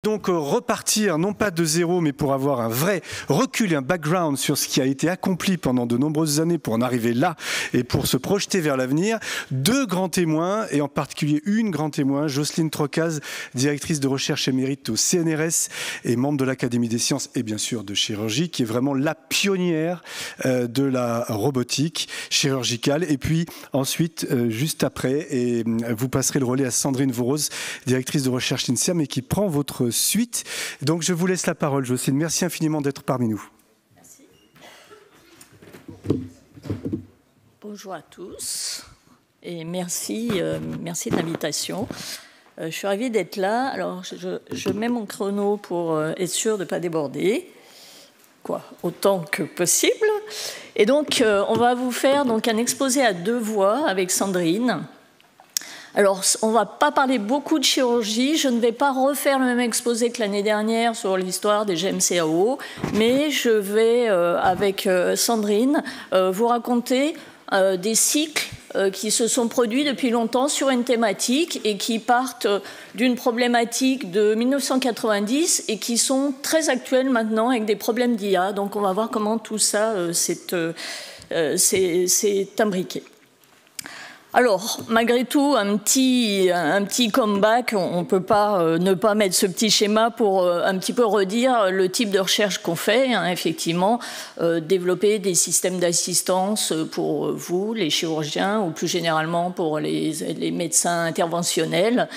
Donc repartir, non pas de zéro, mais pour avoir un vrai recul et un background sur ce qui a été accompli pendant de nombreuses années pour en arriver là et pour se projeter vers l'avenir. Deux grands témoins, et en particulier une grande témoin, Jocelyne Trocaz, directrice de recherche émérite au CNRS et membre de l'Académie des sciences et bien sûr de chirurgie, qui est vraiment la pionnière de la robotique chirurgicale. Et puis ensuite, juste après, et vous passerez le relais à Sandrine Vouroz, directrice de recherche INSERM, et qui prend votre suite. Donc je vous laisse la parole, Jocelyne. Merci infiniment d'être parmi nous. Merci. Bonjour à tous et merci de l'invitation. Je suis ravie d'être là. Alors je mets mon chrono pour être sûr de ne pas déborder, autant que possible. Et donc on va vous faire donc un exposé à deux voix avec Sandrine. Alors, on ne va pas parler beaucoup de chirurgie, je ne vais pas refaire le même exposé que l'année dernière sur l'histoire des GMCAO, mais je vais, avec Sandrine, vous raconter des cycles qui se sont produits depuis longtemps sur une thématique et qui partent d'une problématique de 1990 et qui sont très actuels maintenant avec des problèmes d'IA. Donc, on va voir comment tout ça s'est imbriqué. Alors, malgré tout, un petit comeback, on ne peut pas ne pas mettre ce petit schéma pour un petit peu redire le type de recherche qu'on fait, hein, effectivement, développer des systèmes d'assistance pour vous, les chirurgiens, ou plus généralement pour les médecins interventionnels,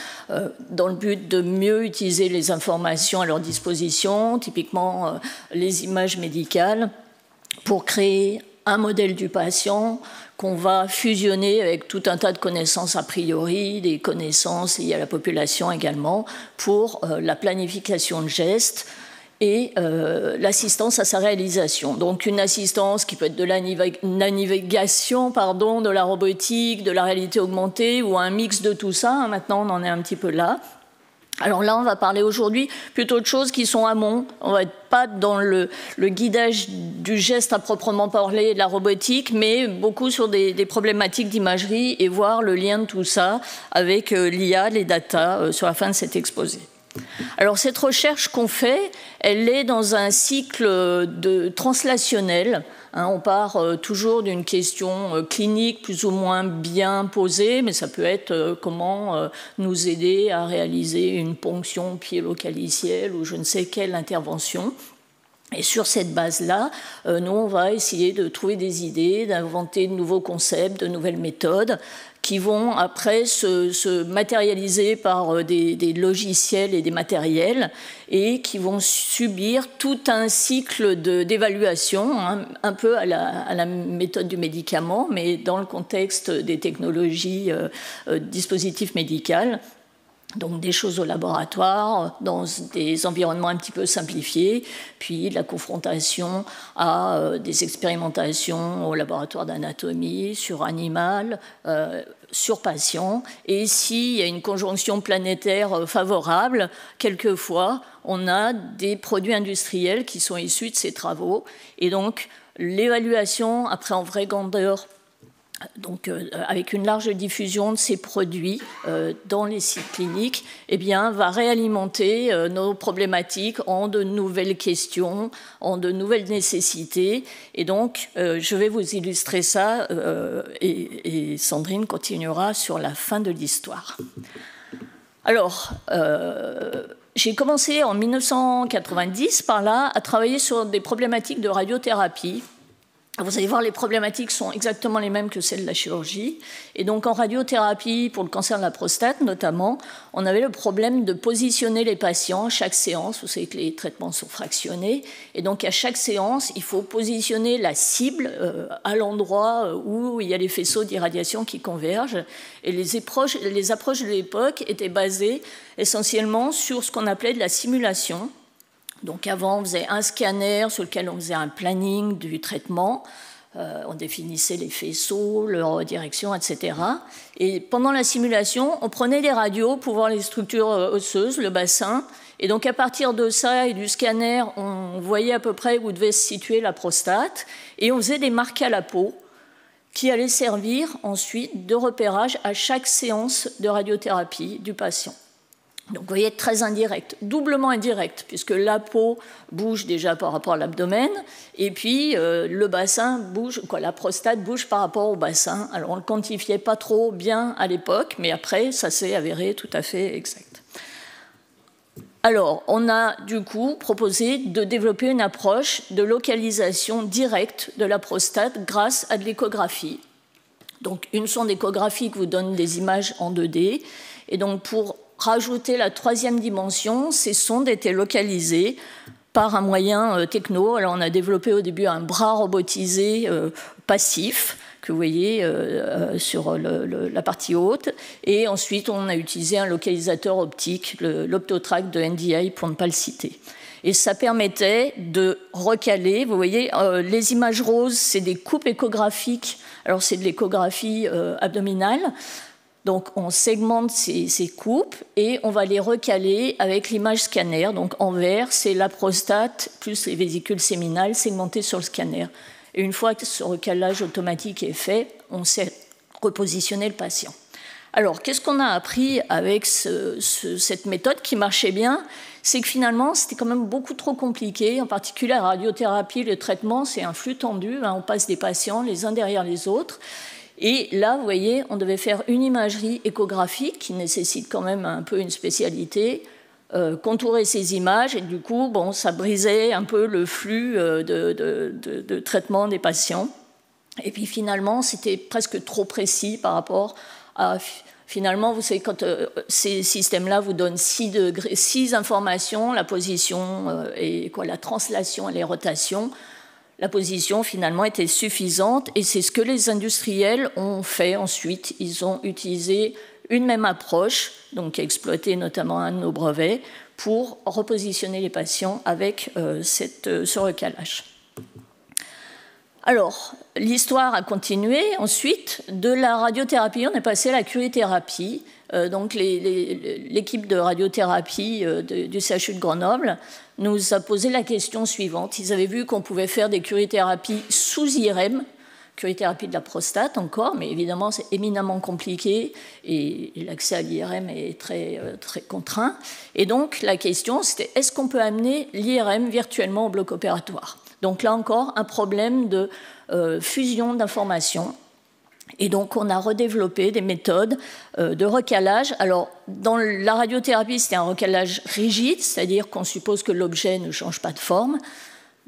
dans le but de mieux utiliser les informations à leur disposition, typiquement les images médicales, pour créer un modèle du patient qu'on va fusionner avec tout un tas de connaissances a priori, des connaissances liées à la population également, pour la planification de gestes et l'assistance à sa réalisation. Donc une assistance qui peut être de la navigation, de la robotique, de la réalité augmentée, ou un mix de tout ça. Maintenant, on en est un petit peu là. Alors là, on va parler aujourd'hui plutôt de choses qui sont amont. On va être pas dans le guidage du geste à proprement parler de la robotique, mais beaucoup sur des problématiques d'imagerie et voir le lien de tout ça avec l'IA, les data, sur la fin de cet exposé. Alors cette recherche qu'on fait, elle est dans un cycle translationnel. On part toujours d'une question clinique plus ou moins bien posée, mais ça peut être comment nous aider à réaliser une ponction piélo-calicielle ou je ne sais quelle intervention. Et sur cette base-là, nous, on va essayer de trouver des idées, d'inventer de nouveaux concepts, de nouvelles méthodes qui vont après se matérialiser par des logiciels et des matériels et qui vont subir tout un cycle d'évaluation, hein, un peu à la méthode du médicament, mais dans le contexte des technologies dispositifs médicaux. Donc des choses au laboratoire, dans des environnements un petit peu simplifiés, puis la confrontation à des expérimentations au laboratoire d'anatomie, sur animal, sur patient. Et s'il y a une conjonction planétaire favorable, quelquefois, on a des produits industriels qui sont issus de ces travaux. Et donc l'évaluation, après en vraie grandeur, donc, avec une large diffusion de ces produits dans les sites cliniques, eh bien, va réalimenter nos problématiques en de nouvelles questions, en de nouvelles nécessités. Et donc, je vais vous illustrer ça et Sandrine continuera sur la fin de l'histoire. Alors, j'ai commencé en 1990 par là à travailler sur des problématiques de radiothérapie. Vous allez voir, les problématiques sont exactement les mêmes que celles de la chirurgie. Et donc, en radiothérapie, pour le cancer de la prostate notamment, on avait le problème de positionner les patients à chaque séance. Vous savez que les traitements sont fractionnés. Et donc, à chaque séance, il faut positionner la cible à l'endroit où il y a les faisceaux d'irradiation qui convergent. Et les approches de l'époque étaient basées essentiellement sur ce qu'on appelait de la simulation. Donc avant, on faisait un scanner sur lequel on faisait un planning du traitement, on définissait les faisceaux, leur direction, etc. Et pendant la simulation, on prenait des radios pour voir les structures osseuses, le bassin. Et donc à partir de ça et du scanner, on voyait à peu près où devait se situer la prostate. Et on faisait des marques à la peau qui allaient servir ensuite de repérage à chaque séance de radiothérapie du patient. Donc vous voyez, très indirect, doublement indirect, puisque la peau bouge déjà par rapport à l'abdomen, et puis le bassin bouge, la prostate bouge par rapport au bassin. Alors on ne le quantifiait pas trop bien à l'époque, mais après ça s'est avéré tout à fait exact. Alors on a du coup proposé de développer une approche de localisation directe de la prostate grâce à de l'échographie. Donc une sonde échographique vous donne des images en 2D, et donc pour rajouter la troisième dimension, ces sondes étaient localisées par un moyen techno. Alors on a développé au début un bras robotisé passif que vous voyez sur la partie haute, et ensuite on a utilisé un localisateur optique, l'Optotrack de NDI pour ne pas le citer. Et ça permettait de recaler, vous voyez, les images roses, c'est des coupes échographiques, alors c'est de l'échographie abdominale. Donc on segmente ces coupes et on va les recaler avec l'image scanner. Donc en vert, c'est la prostate plus les vésicules séminales segmentées sur le scanner. Et une fois que ce recalage automatique est fait, on sait repositionner le patient. Alors qu'est-ce qu'on a appris avec cette méthode qui marchait bien? C'est que finalement, c'était quand même beaucoup trop compliqué. En particulier, la radiothérapie, le traitement, c'est un flux tendu. On passe des patients les uns derrière les autres. Et là, vous voyez, on devait faire une imagerie échographique qui nécessite quand même un peu une spécialité, contourer ces images, et du coup, bon, ça brisait un peu le flux de traitement des patients. Et puis finalement, c'était presque trop précis par rapport à... Finalement, vous savez, quand ces systèmes-là vous donnent 6 informations, la position et la translation et les rotations, la position finalement était suffisante, et c'est ce que les industriels ont fait ensuite. Ils ont utilisé une même approche, donc qui a exploité notamment un de nos brevets, pour repositionner les patients avec ce recalage. Alors, l'histoire a continué. Ensuite, de la radiothérapie, on est passé à la cryothérapie. Donc, l'équipe de radiothérapie du CHU de Grenoble nous a posé la question suivante. Ils avaient vu qu'on pouvait faire des cryothérapies sous IRM, cryothérapie de la prostate encore, mais évidemment, c'est éminemment compliqué et l'accès à l'IRM est très, très contraint. Et donc, la question, c'était est-ce qu'on peut amener l'IRM virtuellement au bloc opératoire? Donc là encore, un problème de fusion d'informations. Et donc, on a redéveloppé des méthodes de recalage. Alors, dans la radiothérapie, c'était un recalage rigide, c'est-à-dire qu'on suppose que l'objet ne change pas de forme.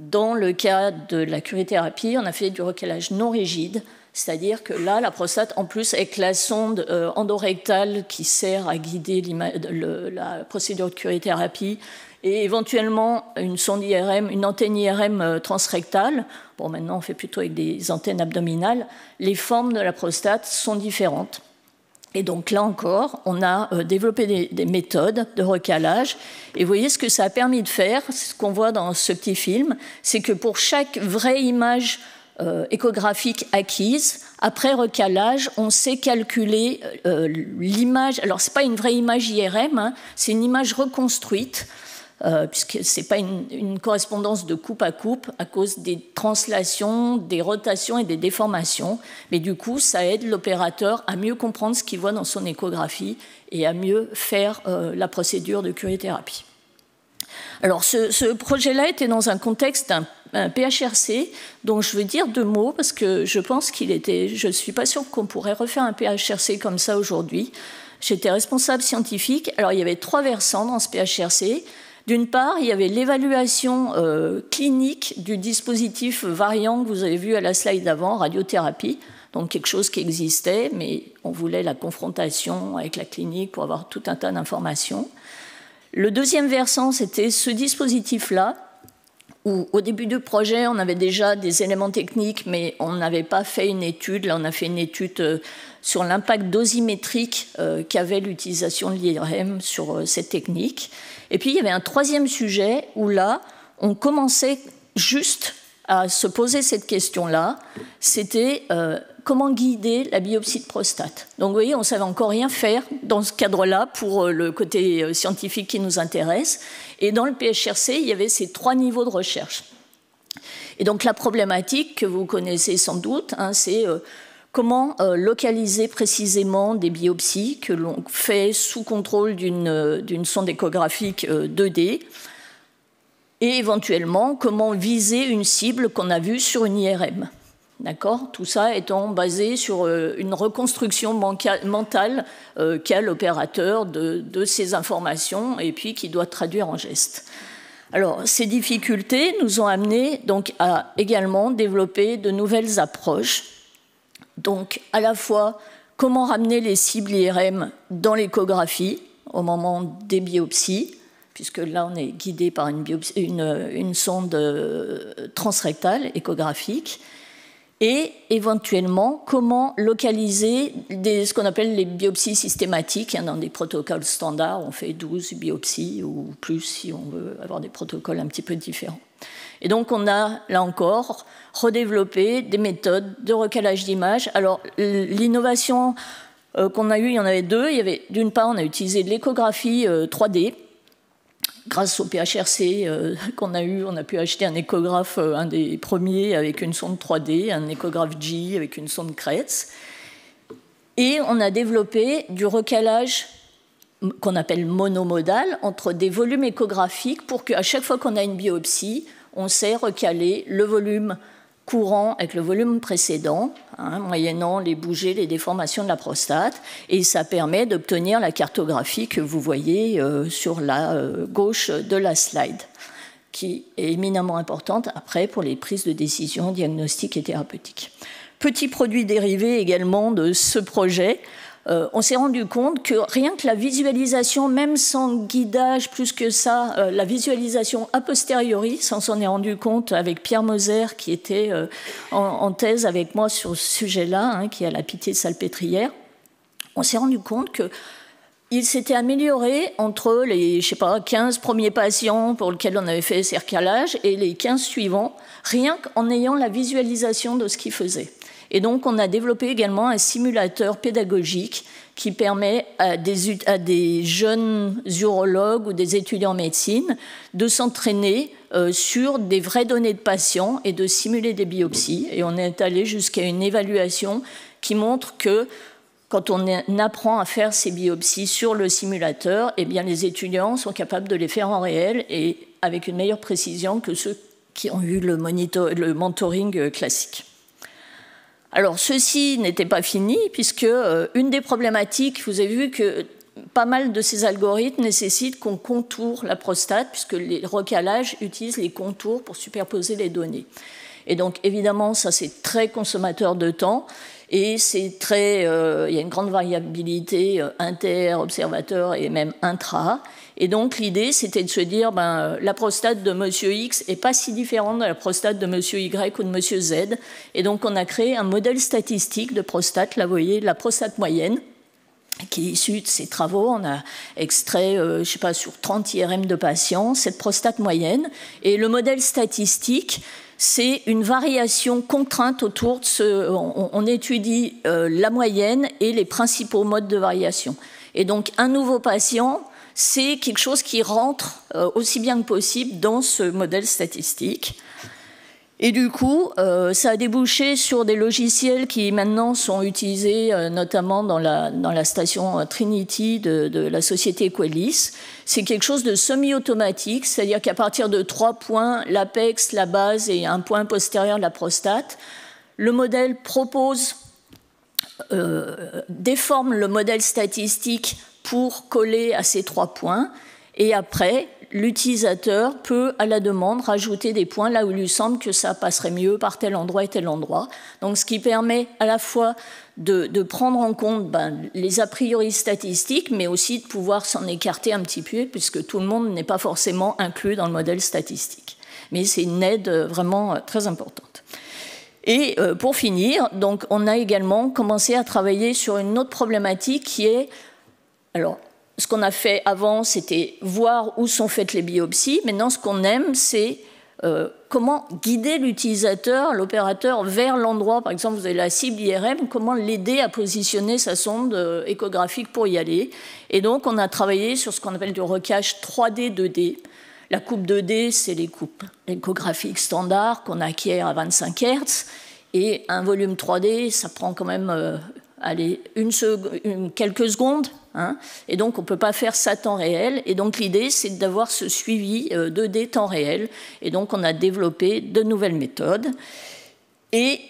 Dans le cas de la cryothérapie, on a fait du recalage non rigide, c'est-à-dire que là, la prostate, en plus, avec la sonde endorectale qui sert à guider la procédure de cryothérapie, et éventuellement une sonde IRM, une antenne IRM transrectale. Bon, maintenant, on fait plutôt avec des antennes abdominales. Les formes de la prostate sont différentes. Et donc, là encore, on a développé des méthodes de recalage. Et vous voyez ce que ça a permis de faire, ce qu'on voit dans ce petit film, c'est que pour chaque vraie image échographique acquise, après recalage, on sait calculer l'image. Alors, ce n'est pas une vraie image IRM, hein, c'est une image reconstruite, puisque ce n'est pas une correspondance de coupe à coupe à cause des translations, des rotations et des déformations. Mais du coup, ça aide l'opérateur à mieux comprendre ce qu'il voit dans son échographie et à mieux faire la procédure de cryothérapie. Alors, ce projet-là était dans un contexte d'un PHRC, dont je veux dire 2 mots, parce que je pense je ne suis pas sûre qu'on pourrait refaire un PHRC comme ça aujourd'hui. J'étais responsable scientifique. Alors, il y avait 3 versants dans ce PHRC. D'une part, il y avait l'évaluation clinique du dispositif variant que vous avez vu à la slide d'avant, radiothérapie, donc quelque chose qui existait, mais on voulait la confrontation avec la clinique pour avoir tout un tas d'informations. Le deuxième versant, c'était ce dispositif-là, où au début du projet, on avait déjà des éléments techniques, mais on n'avait pas fait une étude. Là, on a fait une étude sur l'impact dosimétrique qu'avait l'utilisation de l'IRM sur cette technique. Et puis, il y avait un 3e sujet où là, on commençait juste à se poser cette question-là. C'était comment guider la biopsie de prostate. Donc, vous voyez, on ne savait encore rien faire dans ce cadre-là pour le côté scientifique qui nous intéresse. Et dans le PHRC, il y avait ces 3 niveaux de recherche. Et donc, la problématique que vous connaissez sans doute, hein, c'est comment localiser précisément des biopsies que l'on fait sous contrôle d'une sonde échographique 2D, et éventuellement comment viser une cible qu'on a vue sur une IRM. D'accord ? Tout ça étant basé sur une reconstruction mentale qu'a l'opérateur de ces informations et puis qui doit traduire en gestes. Alors, ces difficultés nous ont amené donc à également développer de nouvelles approches. Donc, à la fois, comment ramener les cibles IRM dans l'échographie au moment des biopsies, puisque là, on est guidé par une sonde transrectale échographique, et éventuellement, comment localiser ce qu'on appelle les biopsies systématiques. Dans des protocoles standards, on fait 12 biopsies ou plus si on veut avoir des protocoles un petit peu différents. Et donc, on a, là encore, redéveloppé des méthodes de recalage d'images. Alors, l'innovation qu'on a eue, il y en avait deux. Il y avait, d'une part, on a utilisé de l'échographie 3D. Grâce au PHRC qu'on a eu, on a pu acheter un échographe, un des premiers, avec une sonde 3D, un échographe G avec une sonde Kretz. Et on a développé du recalage qu'on appelle monomodal entre des volumes échographiques pour qu'à chaque fois qu'on a une biopsie, on sait recaler le volume courant avec le volume précédent, moyennant les bougées, les déformations de la prostate, et ça permet d'obtenir la cartographie que vous voyez sur la gauche de la slide, qui est éminemment importante après pour les prises de décision diagnostiques et thérapeutiques. Petit produit dérivé également de ce projet, on s'est rendu compte que rien que la visualisation, même sans guidage plus que ça, la visualisation a posteriori, ça on s'en est rendu compte avec Pierre Moser qui était en thèse avec moi sur ce sujet-là, qui a la Pitié-Salpêtrière, on s'est rendu compte qu'il s'était amélioré entre les 15 premiers patients pour lesquels on avait fait ces recalages et les 15 suivants, rien qu'en ayant la visualisation de ce qu'ils faisaient. Et donc, on a développé également un simulateur pédagogique qui permet à des jeunes urologues ou des étudiants en médecine de s'entraîner sur des vraies données de patients et de simuler des biopsies. Et on est allé jusqu'à une évaluation qui montre que quand on apprend à faire ces biopsies sur le simulateur, eh bien, les étudiants sont capables de les faire en réel et avec une meilleure précision que ceux qui ont eu le mentoring classique. Alors, ceci n'était pas fini, puisque une des problématiques, vous avez vu que pas mal de ces algorithmes nécessitent qu'on contourne la prostate, puisque les recalages utilisent les contours pour superposer les données. Et donc, évidemment, ça, c'est très consommateur de temps, et c'est très, il y a une grande variabilité inter-observateur et même intra. Et donc, l'idée, c'était de se dire, la prostate de monsieur X n'est pas si différente de la prostate de monsieur Y ou de monsieur Z. Et donc, on a créé un modèle statistique de prostate. Là, vous voyez, la prostate moyenne, qui est issue de ces travaux. On a extrait, sur 30 IRM de patients, cette prostate moyenne. Et le modèle statistique, c'est une variation contrainte autour de ce... On étudie la moyenne et les principaux modes de variation. Et donc, un nouveau patient, c'est quelque chose qui rentre aussi bien que possible dans ce modèle statistique. Et du coup, ça a débouché sur des logiciels qui maintenant sont utilisés notamment dans la station Trinity de la société Quellis. C'est quelque chose de semi-automatique, c'est-à-dire qu'à partir de 3 points, l'apex, la base et un point postérieur de la prostate, le modèle déforme le modèle statistique pour coller à ces 3 points. Et après, l'utilisateur peut, à la demande, rajouter des points là où il lui semble que ça passerait mieux par tel endroit et tel endroit. Donc, ce qui permet à la fois de prendre en compte les a priori statistiques, mais aussi de pouvoir s'en écarter un petit peu, puisque tout le monde n'est pas forcément inclus dans le modèle statistique. Mais c'est une aide vraiment très importante. Et pour finir, donc, on a également commencé à travailler sur une autre problématique qui est... Alors, ce qu'on a fait avant, c'était voir où sont faites les biopsies. Maintenant, ce qu'on aime, c'est comment guider l'utilisateur, l'opérateur, vers l'endroit. Par exemple, vous avez la cible IRM, comment l'aider à positionner sa sonde échographique pour y aller. Et donc, on a travaillé sur ce qu'on appelle du recalage 3D, 2D. La coupe 2D, c'est les coupes échographiques standards qu'on acquiert à 25 Hz. Et un volume 3D, ça prend quand même allez, quelques secondes. Hein, et donc, on ne peut pas faire ça temps réel. Et donc, l'idée, c'est d'avoir ce suivi 2D temps réel. Et donc, on a développé de nouvelles méthodes. Et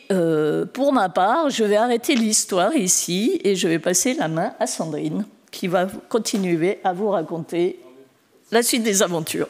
pour ma part, je vais arrêter l'histoire ici et je vais passer la main à Sandrine, qui va continuer à vous raconter la suite des aventures.